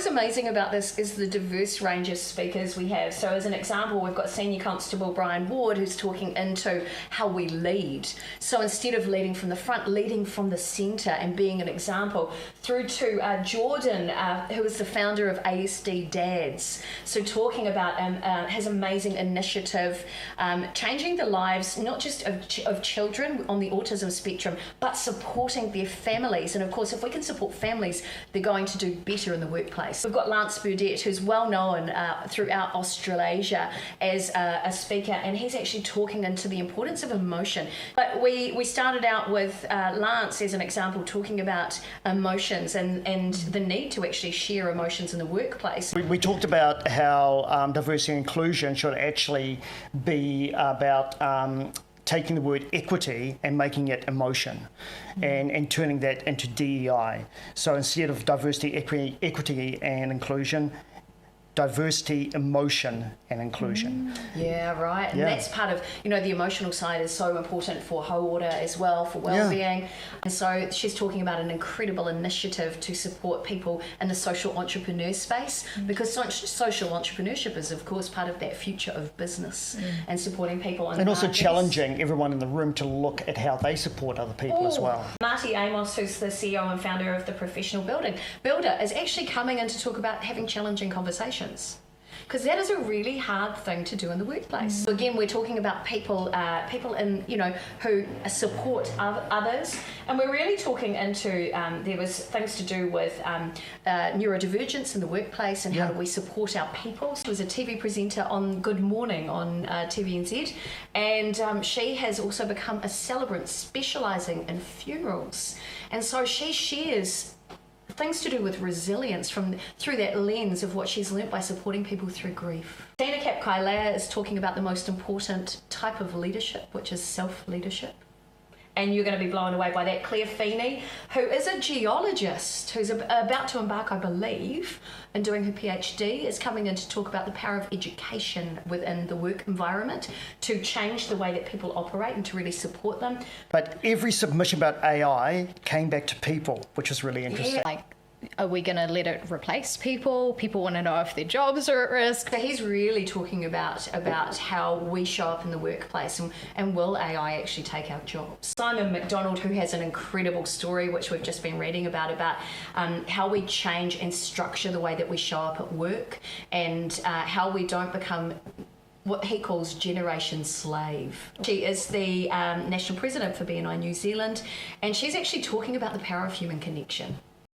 is amazing about this is the diverse range of speakers we have. So as an example, we've got Senior Constable Brian Ward, who's talking into how we lead. So instead of leading from the front, leading from the centre and being an example, through to Jordan, who is the founder of ASD Dads. So talking about his amazing initiative, changing the lives, not just of children on the autism spectrum, but supporting their families. And of course, if we can support families, they're going to do better in the workplace. We've got Lance Burdett, who's well known throughout Australasia as a speaker, and he's actually talking into the importance of emotion. But we started out with Lance as an example, talking about emotions and the need to actually share emotions in the workplace. We talked about how diversity and inclusion should actually be about taking the word equity and making it emotion, and turning that into DEI. So instead of diversity, equity and inclusion, diversity, emotion and inclusion. Yeah, right. And that's part of, the emotional side is so important for Hauora as well, for well-being. And so she's talking about an incredible initiative to support people in the social entrepreneur space, because social entrepreneurship is, of course, part of that future of business and supporting people. And also challenging everyone in the room to look at how they support other people as well. Marty Amos, who's the CEO and founder of the Professional Builder, is actually coming in to talk about having challenging conversations. Because that is a really hard thing to do in the workplace. So again, we're talking about people in who support others, and we're really talking into there was things to do with neurodivergence in the workplace and how do we support our people. She was a TV presenter on Good Morning on TVNZ, and she has also become a celebrant specialising in funerals, and so she shares things to do with resilience through that lens of what she's learnt by supporting people through grief. Tina Kapkailea is talking about the most important type of leadership, which is self-leadership. And you're going to be blown away by that. Claire Feeney, who is a geologist, who's about to embark, I believe, in doing her PhD, is coming in to talk about the power of education within the work environment to change the way that people operate and to really support them. But every submission about AI came back to people, which is really interesting. Yeah. Are we going to let it replace people? People want to know if their jobs are at risk. So he's really talking about how we show up in the workplace and will AI actually take our jobs. Simon McDonald, who has an incredible story, which we've just been reading about how we change and structure the way that we show up at work, and how we don't become what he calls generation slave. She is the national president for BNI New Zealand, and she's actually talking about the power of human connection.